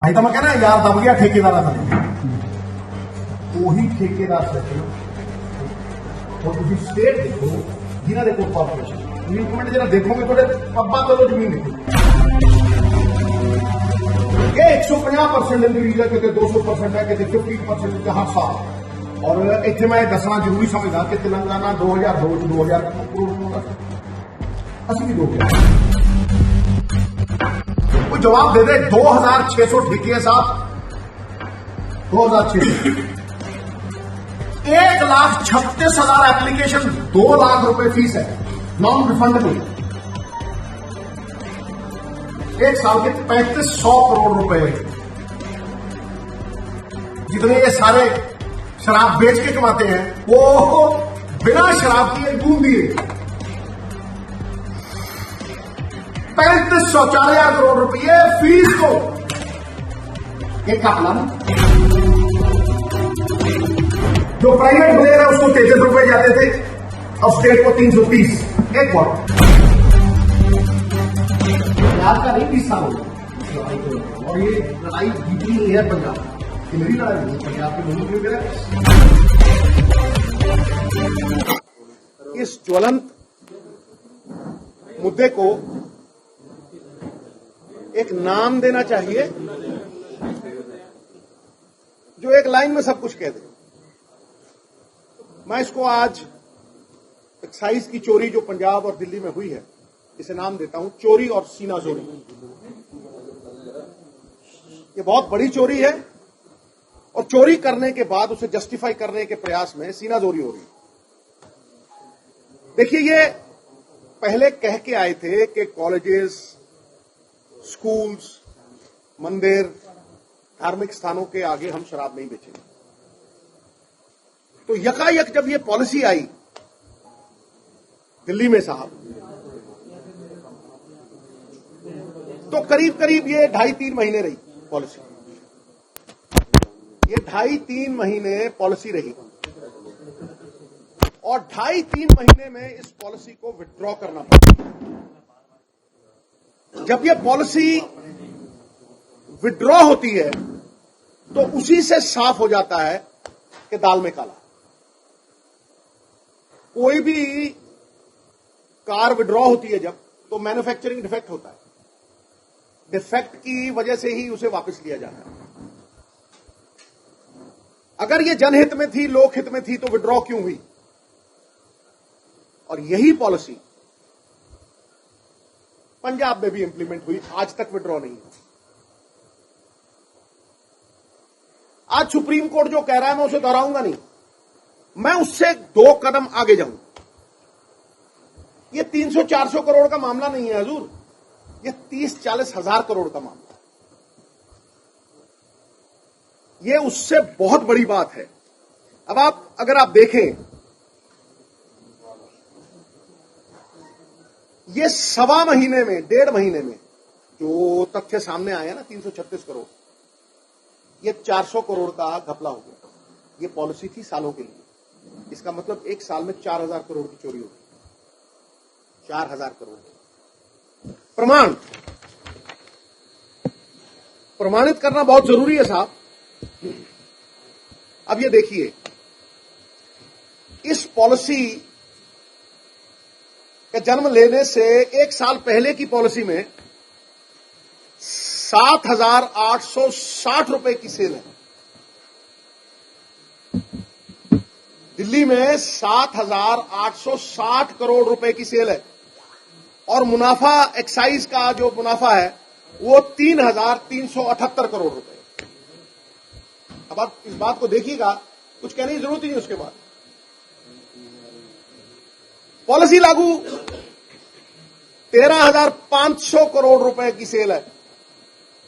भाई तो मैं कहना यार दब गया ठेकेदार था ਉਹੀ ਠੇਕੇਦਾਰ ਸੱਚੇ और ਤੁਸੀਂ स्टेट देखो जिन्हों देखो कॉर्पोरेशन इन्वेस्टमेंट जरा देखोगे थोड़े पब्बा करो जमीन देखो ये 150% इंक्रीज है कहते 200% है कहते 50% हर साल और इतने मैं दसना जरूरी समझदा कि तेलंगाना 2002 2000 करोड़ असली दो वो जवाब दे दे 2600 ठेके हैं साहब 2600 1,36,000 एप्लीकेशन 2 लाख रुपए फीस है नॉन रिफंडेबल एक साल के 3500 करोड़ रुपए जितने ये सारे शराब बेच के कमाते हैं वो बिना शराब किए बूंद दिए 3500 4,000 करोड़ रुपए फीस को एक का प्लान जो प्राइवेट प्लेयर है उसको 33 रुपए जाते थे और स्टेट को 330 एक वोट पंजाब का नहीं 20 साल हो और ये लड़ाई जीतनी नहीं है पंजाब की मेरी लड़ाई नहीं पंजाब के लोगों की इस ज्वलंत मुद्दे को एक नाम देना चाहिए जो एक लाइन में सब कुछ कह दे। मैं इसको आज एक्साइज की चोरी जो पंजाब और दिल्ली में हुई है इसे नाम देता हूं चोरी और सीना चोरी। ये बहुत बड़ी चोरी है और चोरी करने के बाद उसे जस्टिफाई करने के प्रयास में सीना चोरी हो रही है। देखिए ये पहले कह के आए थे कि कॉलेजेस स्कूल्स मंदिर धार्मिक स्थानों के आगे हम शराब नहीं बेचेंगे। तो यकायक जब ये पॉलिसी आई दिल्ली में साहब तो करीब करीब ये 2.5-3 महीने रही पॉलिसी। ये 2.5-3 महीने पॉलिसी रही और 2.5-3 महीने में इस पॉलिसी को विथड्रॉ करना पड़ा। जब ये पॉलिसी विथड्रॉ होती है तो उसी से साफ हो जाता है कि दाल में काला। कोई भी कार विड्रॉ होती है जब तो मैन्युफैक्चरिंग डिफेक्ट होता है, डिफेक्ट की वजह से ही उसे वापस लिया जाता है। अगर ये जनहित में थी लोकहित में थी तो विड्रॉ क्यों हुई? और यही पॉलिसी पंजाब में भी इंप्लीमेंट हुई, आज तक विड्रॉ नहीं हुई। आज सुप्रीम कोर्ट जो कह रहा है मैं उसे दोहराऊंगा नहीं, मैं उससे 2 कदम आगे जाऊं। ये 300-400 करोड़ का मामला नहीं है हजूर, ये 30-40 हजार करोड़ का मामला है। ये उससे बहुत बड़ी बात है। अब अगर आप देखें ये 1.25 महीने में 1.5 महीने में जो तथ्य सामने आए हैं ना 336 करोड़, ये 400 करोड़ का घपला हो गया। ये पॉलिसी थी सालों के लिए, इसका मतलब एक साल में 4,000 करोड़ की चोरी होगी। 4,000 करोड़ प्रमाणित करना बहुत जरूरी है साहब। अब ये देखिए इस पॉलिसी के जन्म लेने से 1 साल पहले की पॉलिसी में 7,860 रुपए की सेल है। दिल्ली में 7,860 करोड़ रुपए की सेल है और मुनाफा एक्साइज का जो मुनाफा है वो 3,378 करोड़ रुपए। अब आप इस बात को देखिएगा, कुछ कहने की जरूरत ही नहीं। उसके बाद पॉलिसी लागू 13,500 करोड़ रुपए की सेल है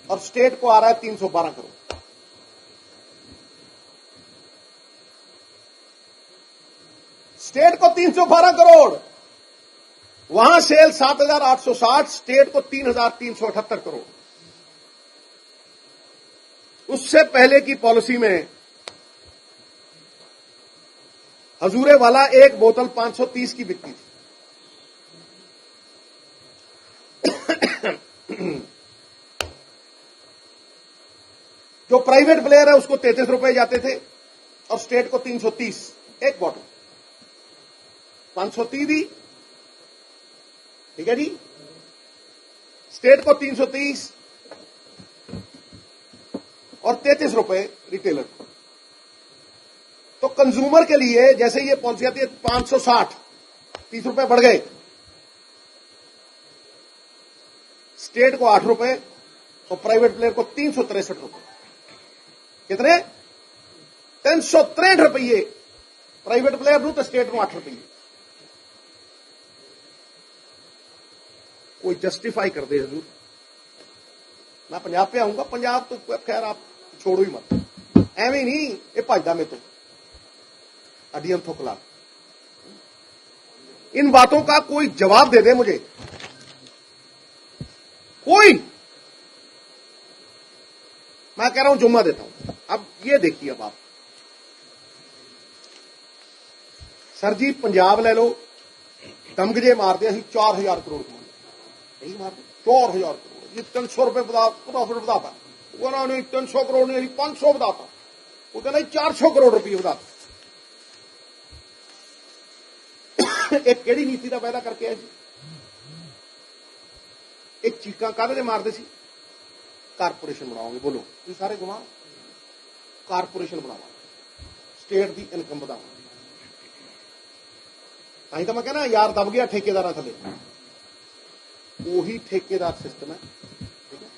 और स्टेट को आ रहा है 312 करोड़। स्टेट को 312 करोड़, वहां सेल 7,860, स्टेट को 3,378 करोड़। उससे पहले की पॉलिसी में हजूरे वाला एक बोतल 530 की बिकती थी। जो प्राइवेट प्लेयर है उसको 33 रुपए जाते थे और स्टेट को 330 एक बॉटल, 530 दी, ठीक है जी। स्टेट को 330 और 33 रुपए रिटेलर को। तो कंज्यूमर के लिए जैसे ये पॉलिसी आती है 560, 30 रुपए बढ़ गए, स्टेट को 8 रुपए और प्राइवेट प्लेयर को 363 रुपए। कितने? 363 रुपये प्राइवेट प्लेयर नू तो स्टेट को 8 रुपये। कोई जस्टिफाई कर दे हजूर। मैं पंजाब पे आऊंगा, पंजाब तो खैर आप छोड़ो ही मत, एवं नहीं ये भजदा में तो अडियम थोकला। इन बातों का कोई जवाब दे दे मुझे, कोई। मैं कह रहा हूं जुम्मा देता हूं। अब ये देखिए, अब आप सर जी पंजाब ले लो, दमगजे मारते असं 4000 करोड़ कमा, नहीं मारते 4000 करोड़। ये 300 रुपए प्रॉफिट बताता, वो ना नहीं 300 करोड़ नहीं 500 बताता, वो कहना 400 करोड़ रुपये बताता। एक केड़ी नीति का पैदा करके आए, एक चीका काहदे मारते सी, कारपोरेशन बनाओगे, बोलो तुम सारे गवाह, कारपोरेशन बनावा, स्टेट की इनकम बढ़ावा। ताही तो मैं कहना यार दब गया ठेकेदार थले, उही ठेकेदार सिस्टम है, ठीक है।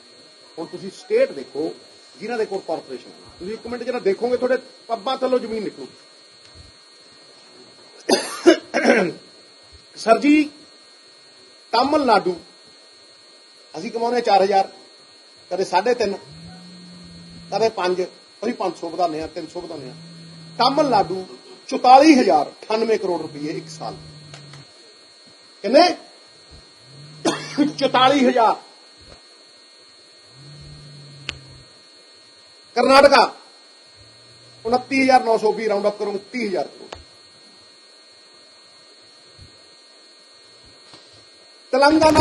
हुण तुसीं स्टेट देखो जिन्हां दे कोल कारपोरेशन, तुसीं एक मिनट जरा देखोगे थोड़े पब्बां थल्लों जमीन निकलू। सर जी तमिलनाडु असीं कमाउने 4000, कदे 3.5, कदे 5, कभी 500 बढ़ाने 300 बढ़ाने। तमिलनाडु 44,098 करोड़ रुपये एक साल, कितने? 44,000। कर्नाटका 29,920, राउंड अप करूंगा 30,000 करोड़। तेलंगाना,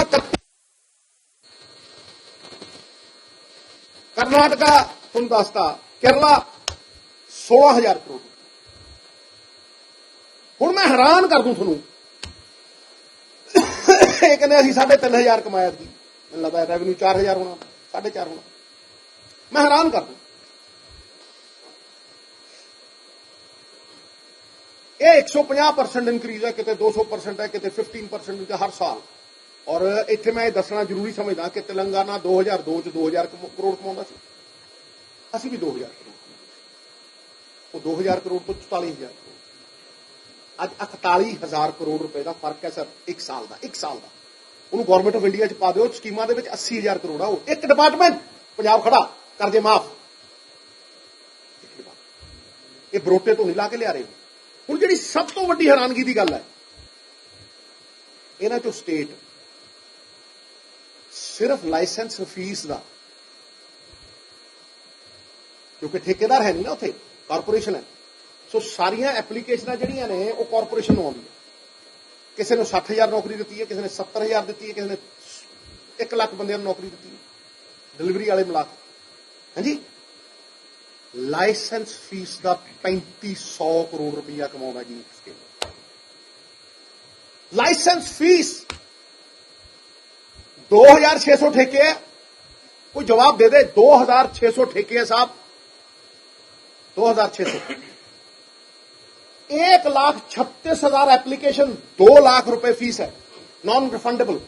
कर्नाटका तुम दसता, केरला 16,000 करोड़। हुण मैं हैरान कर दूं थोनू, ये कहने असीं 3,500 कमाया थी, मैनूं लगदा रेवन्यू 4,000 होना, 4.5 होना। मैं हैरान कर दूं, ये 150% इंक्रीज है, कितने 200% है, कितने 15% हर साल। और इत्थे मैं दसना जरूरी समझदा कि तेलंगाना 2002 च 2,000 करोड़ कमाउंदा सी, असीं भी 2,000 करोड़, वो 2,000 करोड़ तो 44,000 करोड़। अज 41,000 करोड़ रुपए का फर्क है सर, एक साल का, एक साल का। उन्होंने गवर्नमेंट ऑफ इंडिया च पा दो, स्कीमां दे विच 80,000 करोड़ आ, एक डिपार्टमेंट पंजाब खड़ा कर दे माफ। ये बरोटे तो नहीं ला के लिया रहे। हुण जिहड़ी सब तो वड्डी हैरानगी की गल है, इन्हां चों स्टेट सिर्फ लाइसेंस फीस का, क्योंकि ठेकेदार है नहीं ना उत्थे, कारपोरेशन है, सो सारियां एप्लीकेशन जिहड़ियां ने वो कारपोरेशन नूं आउंदियां। किसी ने 60,000 नौकरी दी है, किसी ने 70,000 दी है, किसी ने 1 लाख बंदे नौकरी दी है, डिलीवरी वाले मिला के। हाँ जी, लाइसेंस फीस का 3,500 करोड़ रुपया कमाउंदा जी स्टेट। लाइसेंस फीस 2,600 ठेके है, कोई जवाब दे दे। 2,600 ठेके है साहब, 2,600। 1,36,000 एप्लीकेशन, 2 लाख रुपए फीस है, नॉन रिफंडेबल।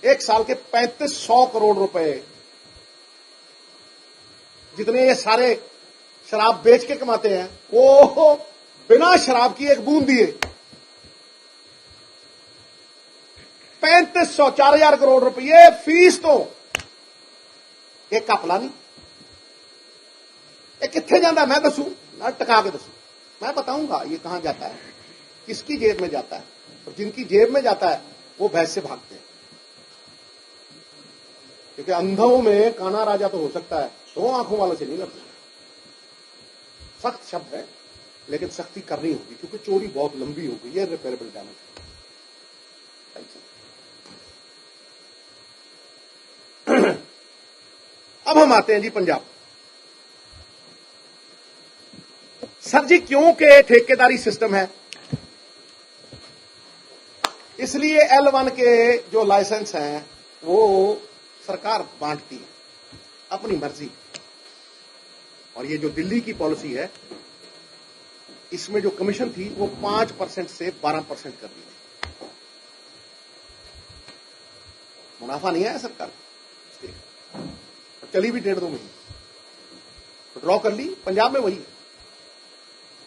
एक साल के 3,500 करोड़ रुपए, जितने ये सारे शराब बेच के कमाते हैं, वो बिना शराब की एक बूंद दिए 3,500, 4,000 करोड़ रुपये फीस। तो एक कपला नहीं, ये कित्थे जाता मैं दसूं ना, टका के दसूं, मैं बताऊंगा ये कहां जाता है, किसकी जेब में जाता है। और जिनकी जेब में जाता है वो भैंस से भागते हैं, क्योंकि अंधों में काना राजा तो हो सकता है, 2 आंखों वालों से नहीं लड़ता। सख्त शब्द है, लेकिन सख्ती करनी होगी, क्योंकि चोरी बहुत लंबी हो गई है, रिपेयरेबल डैमेज। अब हम आते हैं जी पंजाब। सर जी क्योंकि ठेकेदारी सिस्टम है, इसलिए L1 के जो लाइसेंस हैं वो सरकार बांटती है अपनी मर्जी। और ये जो दिल्ली की पॉलिसी है, इसमें जो कमीशन थी वो 5% से 12% कर दी थी। मुनाफा नहीं आया सरकार को, चली भी 1.5-2 महीने, ड्रॉ कर ली। पंजाब में वही है,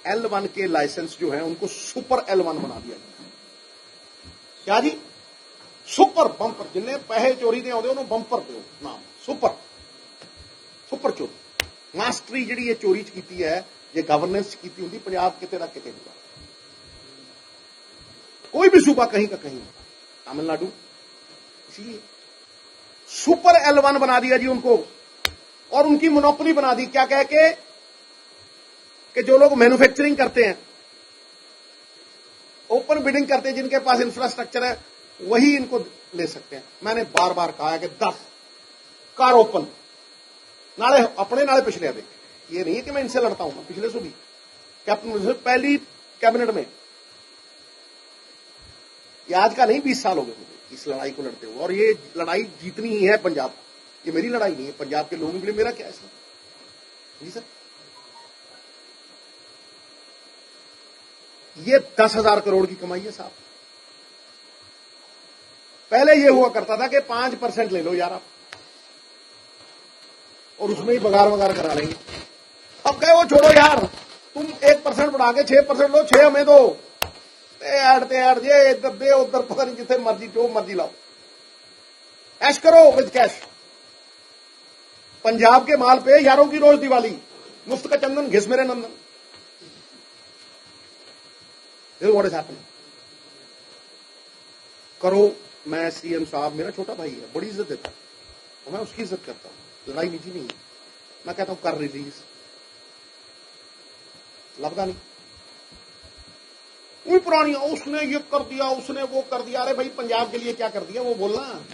L1 के लाइसेंस जो है उनको सुपर L1 बना दिया गया। क्या जी? सुपर बंपर, जिन्हें पैसे चोरी दे आते उन्होंने बंपर दो नाम, सुपर चोरी। मास्टरी जी ये चोरी की है, ये गवर्नेंस की होंगी पंजाब किते ना किते होगा। कोई भी सूबा कहीं का कहीं होगा, तमिलनाडु, इसलिए सुपर L1 बना दिया जी उनको। और उनकी मोनोपोली बना दी, क्या कह के कि जो लोग मैन्युफैक्चरिंग करते हैं, ओपन बिडिंग करते हैं, जिनके पास इंफ्रास्ट्रक्चर है वही इनको ले सकते हैं। मैंने बार बार कहा है कि 10 कार ओपन, नाले अपने नाले पिछले देख। ये नहीं है कि मैं इनसे लड़ता हूं, पिछले से भी कैप्टन पहली कैबिनेट में, ये आज का नहीं 20 साल हो गए मुझे इस लड़ाई को लड़ते हुए। और ये लड़ाई जीतनी ही है पंजाब, ये मेरी लड़ाई नहीं है, पंजाब के लोगों के लिए मेरा क्या है जी सर। ये 10,000 करोड़ की कमाई है साहब। पहले ये हुआ करता था कि 5% ले लो यार आप, और उसमें ही बगार वगार करा लेंगे। अब कहे वो छोड़ो यार, तुम 1% बढ़ा के 6% लो, 6 हमें दो, ऐड ये इधर दे उधर, पता नहीं जिथे मर्जी जो मर्जी लाओ, ऐश करो विद कैश। पंजाब के माल पे यारों की रोज दिवाली, मुफ्त का चंदन घिस मेरे नंदन। What is happening? करो। मैं सीएम साहब, मेरा छोटा भाई है, बड़ी इज्जत देता है और मैं उसकी इज्जत करता हूं, लड़ाई निजी नहीं है। मैं कहता हूं कर रिलीज, लगता नहीं वही पुरानी, उसने ये कर दिया, उसने वो कर दिया। अरे भाई पंजाब के लिए क्या कर दिया वो बोलना।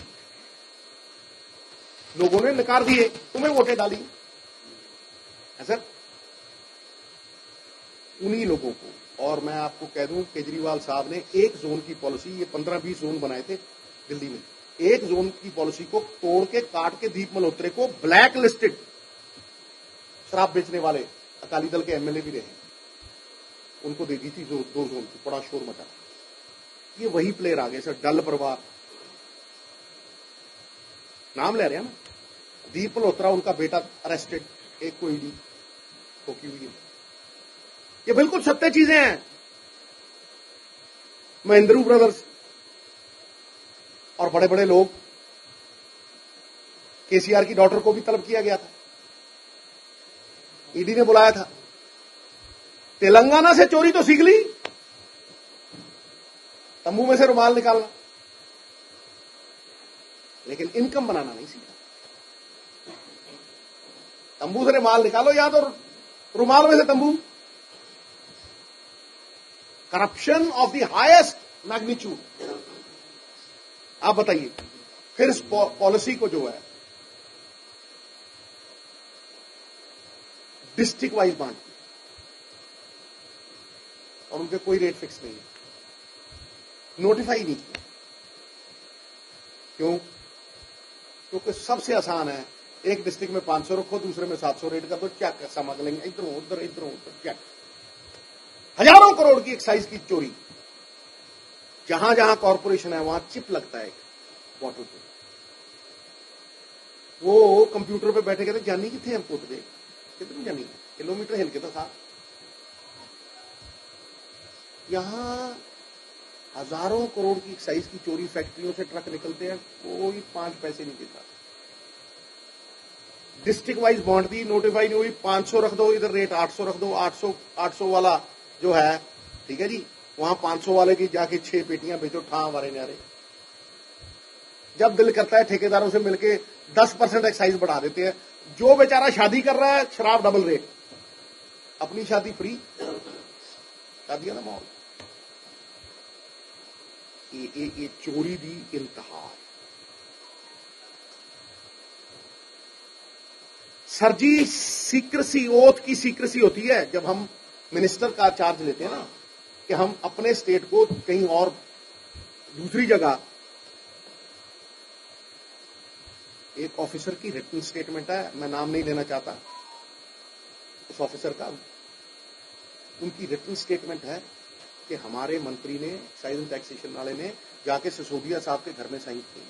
लोगों ने नकार दिए, तुम्हें वोटें डाली है सर, उन्हीं लोगों को। और मैं आपको कह दूं, केजरीवाल साहब ने एक जोन की पॉलिसी, ये 15-20 जोन बनाए थे दिल्ली में, एक जोन की पॉलिसी को तोड़ के काट के दीप मल्होत्रा को ब्लैक लिस्टेड शराब बेचने वाले अकाली दल के एमएलए भी रहे, उनको दे दी थी जो 2 जोन की, बड़ा शोर मचा। ये वही प्लेयर आ गए सर, डल परिवार, नाम ले रहे हैं ना। दीप मल्होत्रा उनका बेटा अरेस्टेड, एक को ईडी ठोकी हुई है। ये बिल्कुल सत्य चीजें हैं। महेंद्रू ब्रदर्स और बड़े बड़े लोग, केसीआर की डॉटर को भी तलब किया गया था, ईडी ने बुलाया था। तेलंगाना से चोरी तो सीख ली, तंबू में से रुमाल निकालना, लेकिन इनकम बनाना नहीं सीखा। तंबू से रुमाल निकालो या तो रुमाल में से तंबू। Corruption of the highest magnitude. आप बताइए, फिर इस पॉलिसी को जो है डिस्ट्रिक्ट वाइज बांट दिया और उनके कोई रेट फिक्स नहीं है, नोटिफाई नहीं किया। क्यों? क्योंकि सबसे आसान है, एक डिस्ट्रिक्ट में 500 रखो, दूसरे में 700 रेट कर दो, क्या समझ लेंगे, इधरों उधर क्या। हजारों करोड़ की एक्साइज की चोरी, जहां जहां कॉर्पोरेशन है वहां चिप लगता है बॉटल पे, वो कंप्यूटर पे बैठे कहते जानी कितने हम पोत गए, कितनी जानी, किलोमीटर हिल के तो था। यहां हजारों करोड़ की एक्साइज की चोरी, फैक्ट्रियों से ट्रक निकलते हैं, कोई 5 पैसे नहीं देता। डिस्ट्रिक्ट वाइज बांट दी, नोटिफाई नहीं हुई, 500 रख दो, इधर रेट 800 रख दो, 800 वाला जो है, ठीक है जी, वहां 500 वाले की जाके 6 पेटियां बेचो, ठा हमारे न्यारे। जब दिल करता है ठेकेदारों से मिलके 10% एक्साइज बढ़ा देते हैं। जो बेचारा शादी कर रहा है, शराब डबल रेट, अपनी शादी फ्री, शादियां ना माहौल। ये चोरी दी इंतहा। सर जी, सीक्रेसी, ओथ की सीक्रेसी होती है जब हम मिनिस्टर का चार्ज लेते हैं ना, कि हम अपने स्टेट को कहीं और दूसरी जगह, एक ऑफिसर की रिटन स्टेटमेंट है, मैं नाम नहीं लेना चाहता उस ऑफिसर का, उनकी रिटन स्टेटमेंट है कि हमारे मंत्री ने, एक्साइज एंड टैक्सेशन वाले ने जाके सिसोदिया साहब के घर में साइन किए।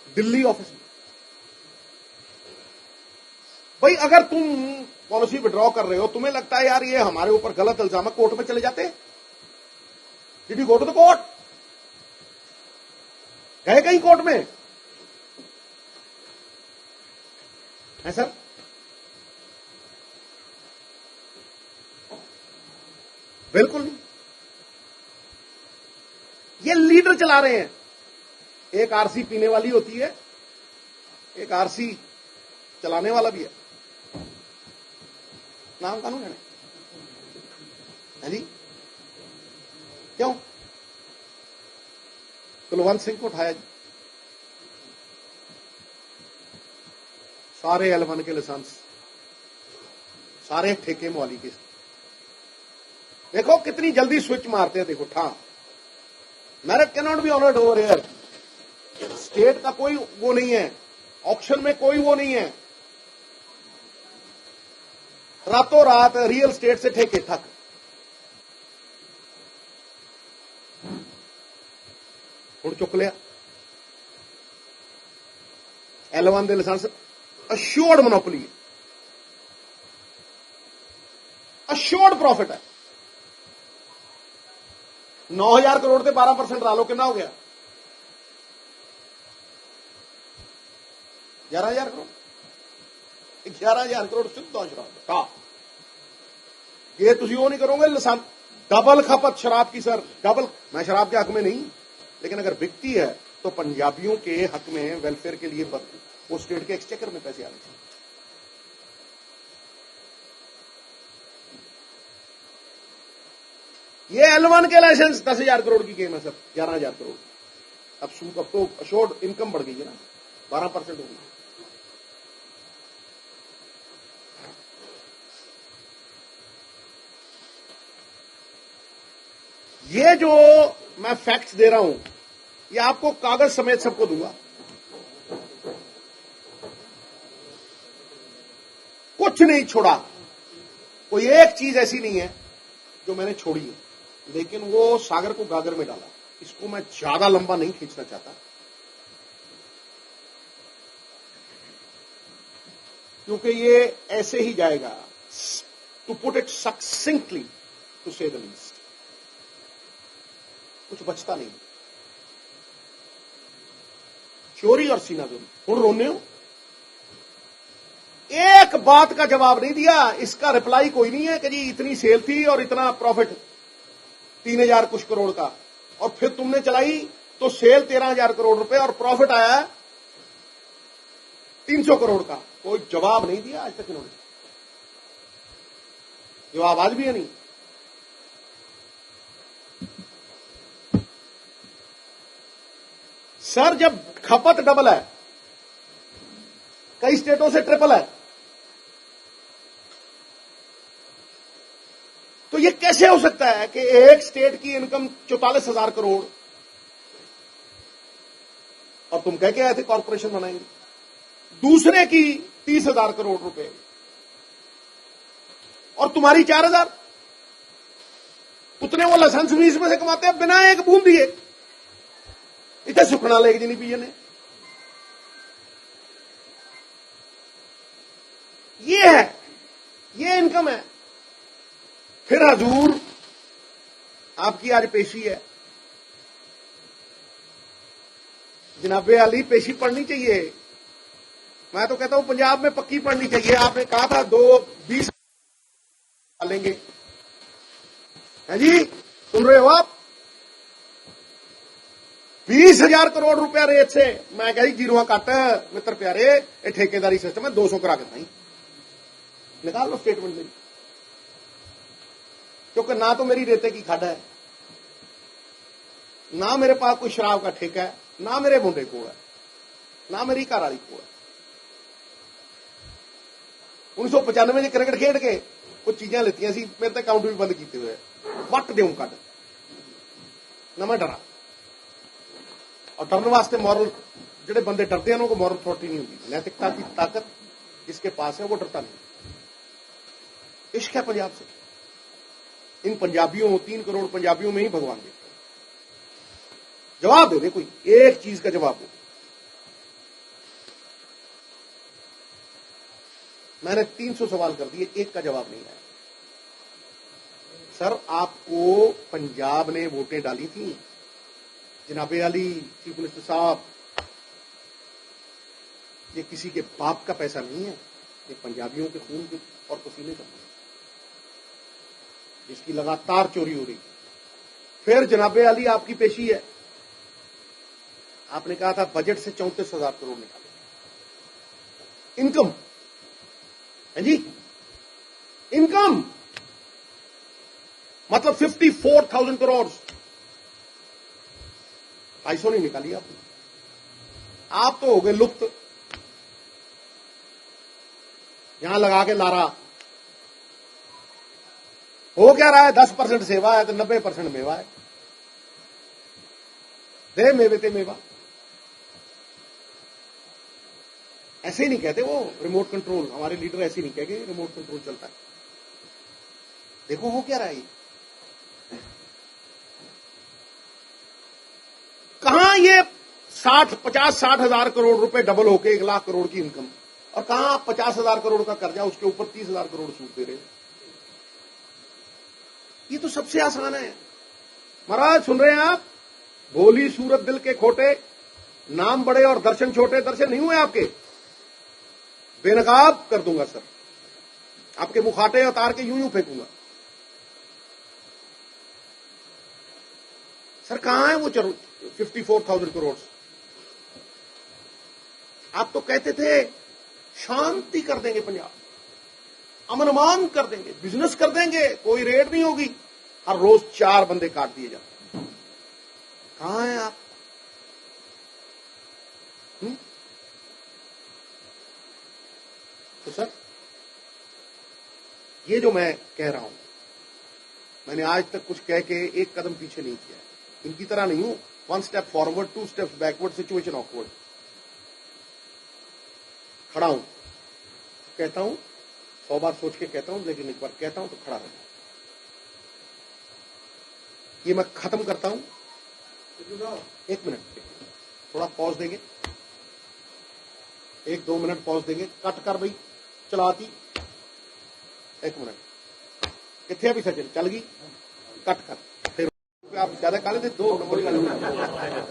दिल्ली ऑफिस में। भाई अगर तुम पॉलिसी विड्रॉ कर रहे हो, तुम्हें लगता है यार ये हमारे ऊपर गलत इल्जाम है, कोर्ट में चले जाते? Did you go to the court? गए कहीं कोर्ट में? है सर? बिल्कुल नहीं। ये लीडर चला रहे हैं। एक आरसी पीने वाली होती है, एक आरसी चलाने वाला भी है। नाम कानून है जी? क्यों? कुलवंत सिंह को उठाया जी, सारे L1 के लाइसेंस, सारे ठेके मुआली के। देखो कितनी जल्दी स्विच मारते हैं, देखो ठा। Merit can not be honoured over here. State का कोई वो नहीं है, ऑक्शन में कोई वो नहीं है। रातों रात रियल स्टेट से ठेके ठक। हुण चुक लिया L1 दे लाइसेंस, अश्योर्ड मोनोपोली है, अश्योर्ड प्रॉफिट है। 9,000 करोड़ से 12% डालो, कितना हो गया? 11,000 करोड़। 11,000 करोड़ सिद्ध शराब। ये तुम वो नहीं करोगे लाइसेंस, डबल खपत शराब की सर, डबल। मैं शराब के हक में नहीं, लेकिन अगर बिकती है तो पंजाबियों के हक में, वेलफेयर के लिए वो स्टेट के एक्सचेकर में पैसे आने चाहिए। ये L1 के लाइसेंस 10,000 करोड़ की गेम है सर, 11,000 करोड़। अब तो अश्योर्ड इनकम बढ़ गई है ना, 12% हो गई। ये जो मैं फैक्ट्स दे रहा हूं, ये आपको कागज समेत सबको दूंगा। कुछ नहीं छोड़ा, कोई एक चीज ऐसी नहीं है जो मैंने छोड़ी है, लेकिन वो सागर को गागर में डाला। इसको मैं ज्यादा लंबा नहीं खींचना चाहता, क्योंकि ये ऐसे ही जाएगा। टू पुट इट सक्सिंक्टली, टू से द लीस्ट, कुछ बचता नहीं। चोरी और सीनाजोरी। हुण रोने हो, एक बात का जवाब नहीं दिया। इसका रिप्लाई कोई नहीं है कि जी इतनी सेल थी और इतना प्रॉफिट 3,000 कुछ करोड़ का, और फिर तुमने चलाई तो सेल 13,000 करोड़ रुपए और प्रॉफिट आया 300 करोड़ का। कोई जवाब नहीं दिया आज तक इन्होंने। जवाब आज भी है नहीं। सर जब खपत डबल है, कई स्टेटों से ट्रिपल है, तो ये कैसे हो सकता है कि एक स्टेट की इनकम 44,000 करोड़ और तुम कह के आए थे कॉर्पोरेशन बनाएंगे, दूसरे की 30,000 करोड़ रुपए और तुम्हारी 4,000? उतने वो लाइसेंस फीस में से कमाते हैं बिना एक बूंद दिए। इतने सुखना लेके जी नहीं पीए ने। ये है, ये इनकम है। फिर हजूर आपकी आज पेशी है, जनाबे अली पेशी पढ़नी चाहिए। मैं तो कहता हूं पंजाब में पक्की पढ़नी चाहिए। आपने कहा था 20 लेंगे, है जी? सुन रहे हो आप? 20,000 करोड़ रुपया रेट से मैं कही जीरो कट मित्र प्यारे, ये ठेकेदारी सिस्टम है, 200 करा के नहीं निकाल लो स्टेटमेंट मेरी, क्योंकि ना तो मेरी रेते की खड्ड है, ना मेरे पास कोई शराब का ठेका है, ना मेरे मुंडे को है, ना मेरी घरवाली को है। 1995 में क्रिकेट खेड के कुछ चीजें लेतियां सी, मेरे तो अकाउंट भी बंद किए हुए, वट देऊं कद ना मैं डरा। और डरने वास्ते मॉरल, ਜਿਹੜੇ बंदे डरते हैं उनको मॉरल अथॉरिटी नहीं होती। नैतिकता की ताकत जिसके पास है वो डरता नहीं। इश्क है पंजाब से। इन पंजाबियों, 3 करोड़ पंजाबियों में ही भगवान देखते हैं। जवाब दे दे कोई, एक चीज का जवाब दे। मैंने 300 सवाल कर दिए, एक का जवाब नहीं आया। सर, आपको पंजाब ने वोटें डाली थी, जनाबे अली चीफ मिनिस्टर साहब, ये किसी के बाप का पैसा नहीं है, ये पंजाबियों के खून के और पसीने का, जिसकी लगातार चोरी हो रही। फिर जनाबे अली आपकी पेशी है, आपने कहा था बजट से 34,000 करोड़ निकाले। इनकम है जी, इनकम मतलब 54,000 करोड़, 250 नहीं निकाली आपने। आप तो हो गए लुप्त। यहां लगा के लारा हो क्या रहा है, 10% सेवा है तो 90% मेवा है। दे मेवे ते मेवा, ऐसे ही नहीं कहते वो रिमोट कंट्रोल। हमारे लीडर ऐसे नहीं कहेंगे रिमोट कंट्रोल चलता है। देखो हो क्या रहा है ये, कहां ये 50-60 हजार करोड़ रुपए डबल होके 1 लाख करोड़ की इनकम, और कहां 50,000 करोड़ का कर्जा, उसके ऊपर 30,000 करोड़ सूद दे रहे हैं। ये तो सबसे आसान है। महाराज सुन रहे हैं आप, भोली सूरत दिल के खोटे, नाम बड़े और दर्शन छोटे। दर्शन नहीं हुए आपके, बेनकाब कर दूंगा सर, आपके मुखाटे उतार के यूं यूं फेंकूंगा। सर कहां है वो 54,000 करोड़? आप तो कहते थे शांति कर देंगे पंजाब, अमन अमान कर देंगे, बिजनेस कर देंगे, कोई रेड नहीं होगी, हर रोज 4 बंदे काट दिए जाते। कहां हैं आप? तो सर ये जो मैं कह रहा हूं, मैंने आज तक कुछ कह के एक कदम पीछे नहीं किया। इनकी तरह नहीं हूं 1 step forward 2 steps backward, situation awkward. खड़ा हूं, कहता हूं, 100 बार सोच के कहता हूं, लेकिन एक बार कहता हूं तो खड़ा रहता हूं। ये मैं खत्म करता हूं। 1 मिनट थोड़ा पॉज देंगे, 1-2 मिनट पॉज देंगे। कट कर भाई चलाती, 1 मिनट कितने भी सचिन चल गई, कट कर। फिर आप ज्यादा काले थे, 2 नंबर काले।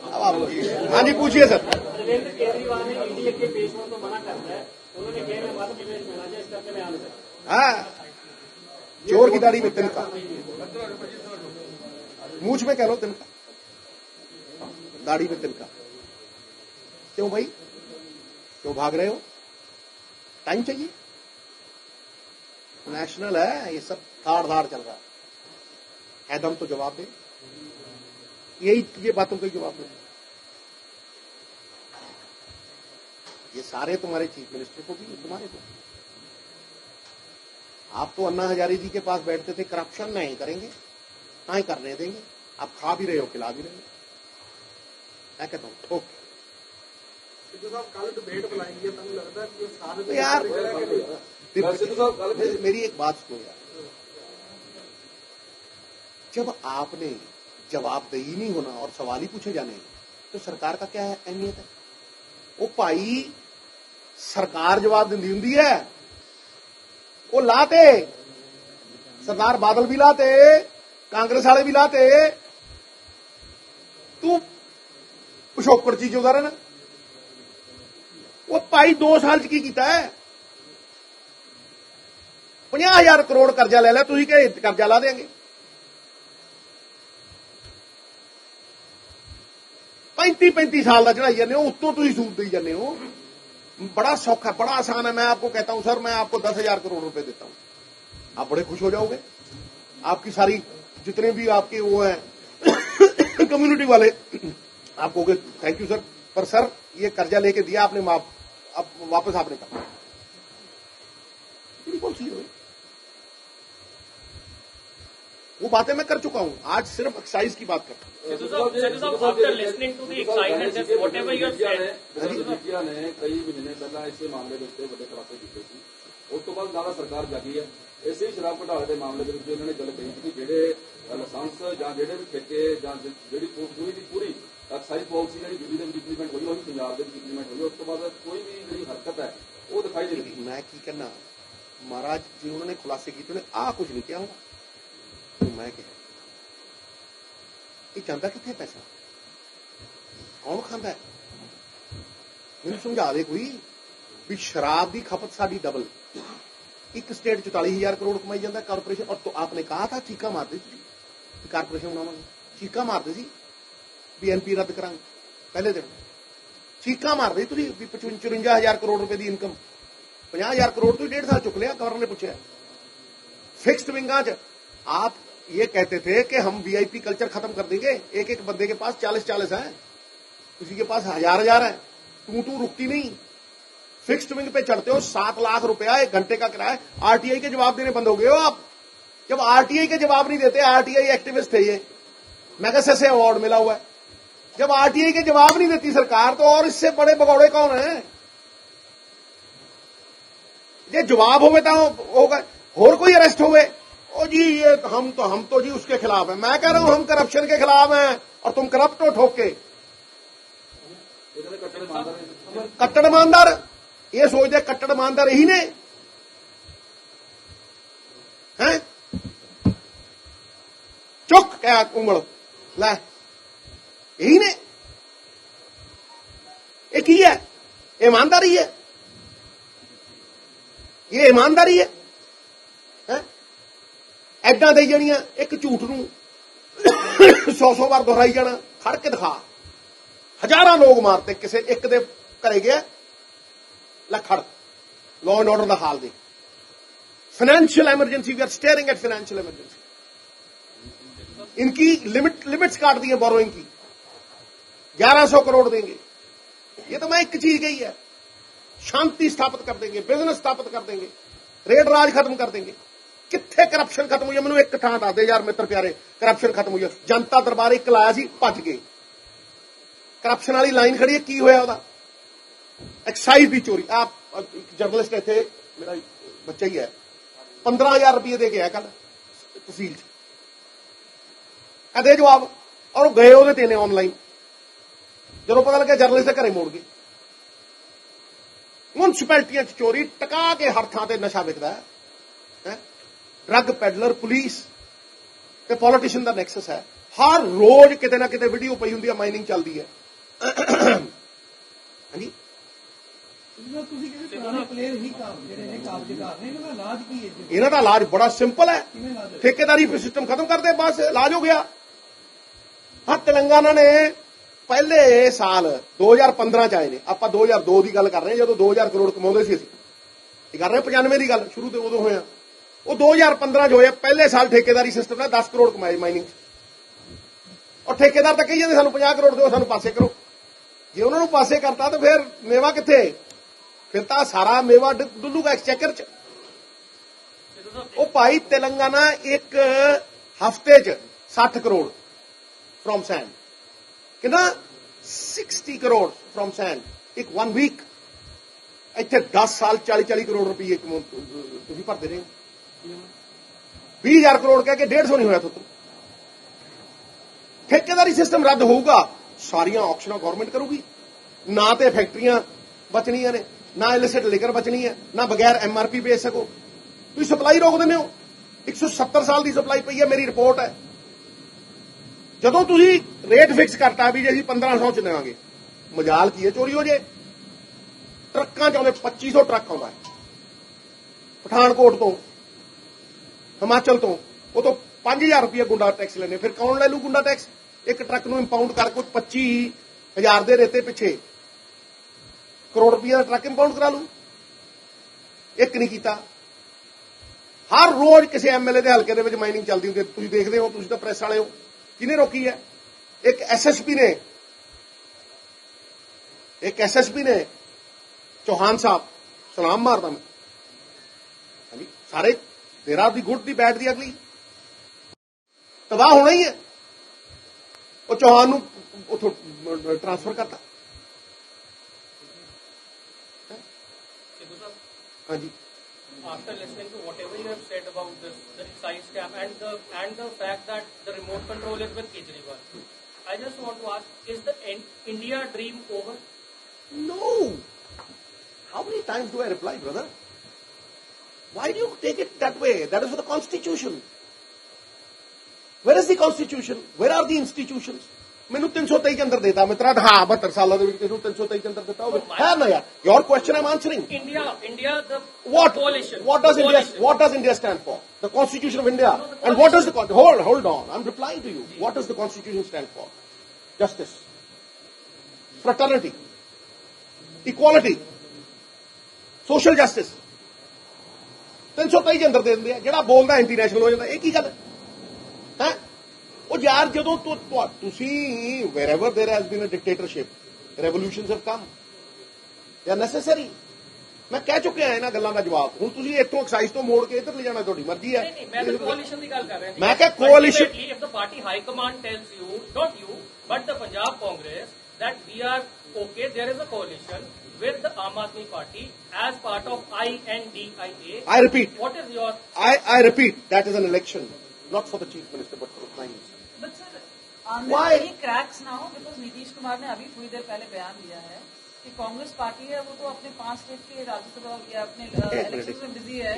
अब आप हाँ जी पूछिए सर। केजरीवाल ने ईडी के पेश होने को मना करता है, उन्होंने कहा मैं मध्य प्रदेश में राज्य इस करके मैं आने सकता। हाँ, चोर की दाढ़ी में तिनका, मूछ में कह लो तिनका, दाढ़ी में तिनका। क्यों भाई, क्यों भाग रहे हो? टाइम चाहिए, नेशनल है ये सब, धाड़ चल रहा है दम तो जवाब दे। यही ये बातों का जवाब दे। ये सारे तुम्हारे चीफ मिनिस्टर को भी, तुम्हारे को। आप तो अन्ना हजारे जी के पास बैठते थे, करप्शन नहीं करेंगे, नहीं करने देंगे। आप खा भी रहे हो, खिला भी रहे हो। मैं कहता हूं ठोक तो यार, मेरी एक बात सुनो यार, जब आपने जवाबदेही नहीं होना और सवाल ही पूछे जाने, तो सरकार का क्या अहमियत है? वो भाई सरकार जवाब दी हुंदी है, वो लाते, सरदार बादल भी लाते, कांग्रेस वाले भी लाते। तू पिछोकड़ चीज उदाहरण, वो भाई 2 साल च की कीता है? 50,000 करोड़ कर्जा ले लिया, तुसीं कहे कर्जा ला देंगे। 35 साल का चढ़ाई जाने हो, उत्तों तुसीं सूद देई जाने हो। बड़ा सौखा, बड़ा आसान है। मैं आपको कहता हूं सर, मैं आपको 10,000 करोड़ रुपए देता हूं, आप बड़े खुश हो जाओगे। आपकी सारी जितने भी आपके वो हैं कम्युनिटी वाले आप कहोगे थैंक यू सर, पर सर ये कर्जा लेके दिया आपने, माफ अब वापस आपने करना। कौन सी है वो बातें मैं कर चुका हूं, आज सिर्फ एक्साइज की बात करता हूं। After listening to the excise and just whatever you have said, media ने कई महीने पहला इस मामले के उत्ते बड़े खुलासे किए थे। उस तो बाद ज्यादा सरकार जागी है। इसे ही शराब घोटाले के मामले में उन्होंने गल कही कि जेडे लाइसेंस ਜਾਂ ਜਿਹੜੇ ਵੀ ਠੇਕੇ ਜਾਂ ਜਿਹੜੀ ਪੂਰੀ ਦੀ ਪੂਰੀ ਐਕਸਾਈਜ਼ ਪਾਲਿਸੀ ਜਿਹੜੀ ਦਿੱਲੀ ਦੇ ਵਿੱਚ ਇੰਪਲੀਮੈਂਟ ਹੋਈ ਉਹੀ ਪੰਜਾਬ ਦੇ ਵਿੱਚ ਇੰਪਲੀਮੈਂਟ ਹੋਈ। ਉਸ ਤੋਂ ਬਾਅਦ ਕੋਈ ਵੀ ਜਿਹੜੀ ਹਰਕਤ ਹੈ ਉਹ ਦਿਖਾਈ ਦੇ ਰਹੀ। मैं की कहना महाराज जी उन्होंने खुलासे किए, उन्होंने आ कुछ नहीं किया होगा तो मैं क्या ये चाहता कितने पैसा कौन खांदा है, मैंने समझा दे कोई भी। शराब की खपत साडी डबल, एक स्टेट 44,000 करोड़ कमाई जाता कारपोरेशन, और तो आपने कहा था चीका मारते कारपोरेशन बनावांगे, चीका मारते सी भी एनपी रद्द करांगे, पहले दिन चीका मारते तुसीं भी 54,000 करोड़ रुपए की इनकम, 50,000 करोड़ तो 1.5 साल चुक लिया। गवर्नर ने पूछा फिक्स्ड विंगा च आप ये कहते थे कि हम वीआईपी कल्चर खत्म कर देंगे, एक एक बंदे के पास 40 है, किसी के पास 1,000 है, टू रुकती नहीं। फिक्स्ड विंग पे चढ़ते हो, 7 लाख रुपया 1 घंटे का किराया, आरटीआई के जवाब देने बंद हो गए हो आप। जब आरटीआई के जवाब नहीं देते, आरटीआई एक्टिविस्ट थे ये, मैगसेसे से अवार्ड मिला हुआ है, जब आरटीआई के जवाब नहीं देती सरकार तो और इससे बड़े भगौड़े कौन है। ये जवाब होवे तो होगा, और कोई अरेस्ट होवे ओ जी ये हम तो जी उसके खिलाफ है। मैं कह रहा हूं हम करप्शन के खिलाफ हैं और तुम करप्ट हो ठोक के। कट्टर ईमानदार ये सोचते कट्टर ईमानदार यही ने हैं, चुक क्या उंगल लै यही ने, ये की है ईमानदारी है, ये ईमानदारी है। एडा दे जानियां एक झूठ नूं 100 बार दोहराई जाना, खड़ के दिखा। हजारां लोग मारते किसे एक दे घरे गया लखड़, लॉ एंड ऑर्डर का हाल देख। Financial emergency, we are staring at financial emergency. इनकी लिमिट्स काट दी है बोरोइंग की, 1100 करोड़ देंगे। ये तो मैं एक चीज कही है, शांति स्थापित कर देंगे, बिजनेस स्थापित कर देंगे, रेड राज खत्म कर देंगे। कित्थे करप्शन खत्म हुई? मैनूं एक थां दस दे यार मित्र प्यारे, करप्शन खत्म हुई। जनता दरबार एक लाया सी, भज गए। करप्शन वाली लाइन खड़ी है, की होया ओहदा? एक्साइज की चोरी। आप जर्नलिस्ट इत्थे मेरा बच्चा ही है, 15,000 रुपये दे के आया कल तहसील च, दे जवाब, और गए ओहदे ते ने ऑनलाइन। जदों पता लगे जर्नलिस्ट घरे मोड़ गए। म्यूनसिपैलिटियां च चोरी, टका के हर थां ते नशा विकदा है। ड्रग पैडलर, पुलिस ते पॉलिटिशियन का नैक्सस है। हर रोज किते ना किते वीडियो पई हुंदी है, माइनिंग चलती है। हाँ जी, इन्हां दा इलाज बड़ा सिंपल है, ठेकेदारी सिस्टम खत्म कर दे, बस इलाज हो गया। हाँ, तेलंगाना ने पहले साल 2015 च आए ने, आप 2002 की गल कर रहे हैं, जो 2,000 करोड़ कमाते सी, कर रहे 95 की गल, शुरू तो उदों होया। वो 2015 जो है पहले साल ठेकेदारी सिस्टम ने 10 करोड़ कमाए माइनिंग, और ठेकेदार तो कही जाते सानू 50 करोड़ दो, सानू पासे करो। जे उन्होंने पासे करता तो फिर मेवा कित्थे? फिर तो सारा मेवा डुल्लूगा एक्सचेकर च। वो भाई तेलंगाना एक हफ्ते च 60 करोड़ फ्रॉम सैंड, कितना 60 करोड़ फ्रॉम सैंड एक 1 वीक। इतने 10 साल 40-40 करोड़ रुपये तुम भरते रहे। 20,000 करोड़ कह के 150 नहीं होया। तो ठेकेदारी सिस्टम रद्द होगा, सारिया ऑक्शनां गवर्नमेंट करूगी, ना तो फैक्ट्रियां बचनियां ने, ना इलिसिट लेकर बचनी है, ना बगैर MRP बेच सको। तुम सप्लाई रोक देने हो। 170 साल की सप्लाई पई है, मेरी रिपोर्ट है। जदों तुसीं रेट फिक्स करता भी जे असीं 1500 च देवांगे, मजाल की है चोरी हो जाए। ट्रक्कां च आउंदे 2500 ट्रक आउंदा है पठानकोट तो, हिमाचल तो, वो तो 5,000 रुपया गुंडा टैक्स लेने। फिर कौन ले लू गुंडा टैक्स? एक ट्रक नूं इंपाउंड कर कुछ 25,000 दे रेते पिछे करोड़ रुपया ट्रक इंपाउंड करा लू। एक नहीं कीता। हर रोज किसी MLA के हल्के दे विच माइनिंग चलती होंदी, तुसीं देखदे हो, तुसीं तां प्रेस वाले हो। किहने रोकी है? एक एसएसपी ने चौहान साहब सलाम मारता मैं सारे there are the good the bad the ugly तबाह होना ही है वो चौहान ट्रांसफर करता हाँ जी After listening to whatever you have said about this, the excise scam and the fact that the remote control is with Kejriwal, I just want to ask: is the India dream over? No. How many times do I reply, brother? Why do you take it that way? That is for the Constitution. Where is the Constitution? Where are the institutions? मैंने 323 के अंदर देता मित्रा हाँ 72 साल 323 के अंदर देता हूँ है ना यार your question I am answering India the coalition what does India stand for the Constitution of India and what does the hold on I'm replying to you what does the Constitution stand for justice fraternity equality social justice 323 के अंदर दे दिंदे आ ਜਿਹੜਾ ਬੋਲਦਾ anti national ਹੋ ਜਾਂਦਾ ਇਹ ਕੀ ਗੱਲ ਹੈ ਉਹ ਯਾਰ ਜਦੋਂ ਤੁਸੀਂ wherever there has been a dictatorship revolutions have come they are necessary ਮੈਂ ਕਹਿ ਚੁੱਕਿਆ ਇਹਨਾਂ ਗੱਲਾਂ ਦਾ ਜਵਾਬ ਹੁਣ ਤੁਸੀਂ ਇੱਥੋਂ ਐਕਸਾਈਜ਼ ਤੋਂ ਮੋੜ ਕੇ ਇੱਧਰ ਲੈ ਜਾਣਾ ਤੁਹਾਡੀ ਮਰਜ਼ੀ ਹੈ ਨਹੀਂ ਮੈਂ ਤਾਂ ਕੋalition ਦੀ ਗੱਲ ਕਰ ਰਿਹਾ ਮੈਂ ਕਿਹਾ ਕੋalition if the party high command tells you not you but the Punjab Congress that we are okay there is a coalition with the Aam Aadmi Party as part of INDIA I repeat what is your I repeat that is an election not for the chief minister but for the prime minister But sir, are there any cracks now? Because Nitish Kumar ने अभी थोड़ी देर पहले बयान दिया है कि Congress party है वो तो अपने 5 स्टेट के राज्यसभा या अपने इलेक्शन में बिजी है.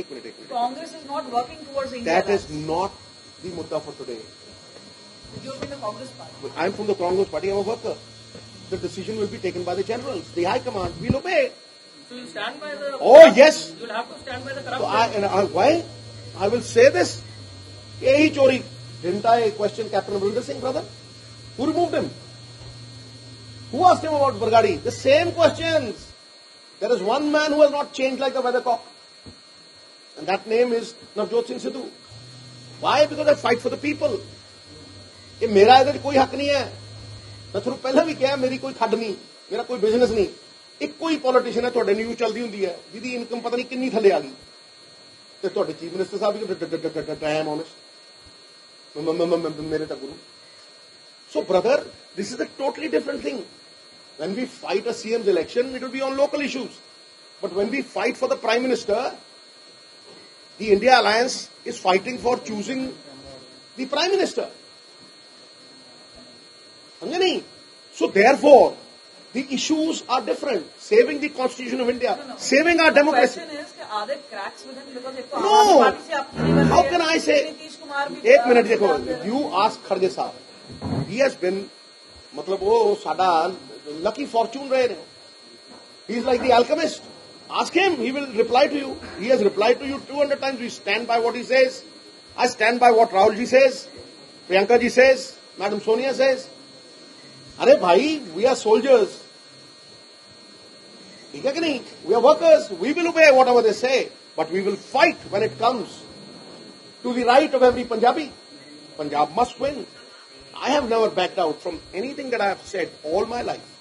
एक minute Congress is not working towards India. That is not the mudda for today. You're from the Congress party. I am from the Congress party. I am a worker. The decision will be taken by the generals. The high command will obey. so you stand by the Oh yes. you'll have to stand by the corrupt So why? I will say this. यही चोरी Didn't I question Captain Amrinder Singh, brother? Who removed him? Who asked him about Bargadi? The same questions. There is one man who has not changed like the weathercock. And that name is Navjot Singh Sidhu. Why? Because I fight for the people. ये मेरा इधर कोई हक नहीं है मैं ਤੁਹਾਨੂੰ ਪਹਿਲਾਂ ਵੀ ਕਿਹਾ ਮੇਰੀ ਕੋਈ ਖੱਡ ਨਹੀਂ ਮੇਰਾ ਕੋਈ ਬਿਜ਼ਨਸ ਨਹੀਂ ਇੱਕੋ ਹੀ ਪੋਲੀਟੀਸ਼ੀਅਨ ਹੈ ਤੁਹਾਡੇ ਨਿਊਜ਼ ਚੱਲਦੀ ਹੁੰਦੀ ਹੈ ਜਿਹਦੀ ਇਨਕਮ ਪਤਾ ਨਹੀਂ ਕਿੰਨੀ ਥੱਲੇ ਆ ਗਈ ਤੇ ਤੁਹਾਡੇ ਚੀਫ ਮਿਨਿਸਟਰ ਸਾਹਿਬ ਵੀ ਟਾਈਮ ਆਨੈਸਟ मेरे गuru. So brother, this is a totally different thing. When we fight a CM's election, it will be on local issues. But when we fight for the Prime Minister, the India Alliance is fighting for choosing the Prime Minister. So therefore, the issues are different. Saving the Constitution of India, saving our democracy. The question is, are there cracks within? Because No. How can I say? एक minute देखो you ask खड़गे साहब he has been मतलब वो साडा lucky fortune रहे ने he is like the alchemist ask him he will reply to you he has replied to you 200 times we stand by what he says I stand by what Rahul ji says Priyanka ji says Madam Sonia says अरे भाई we are soldiers ठीक है कि नहीं we are workers we will obey whatever they say but we will fight when it comes to the right of every Punjabi. Punjab must win. I have never backed out from anything that I have said all my life.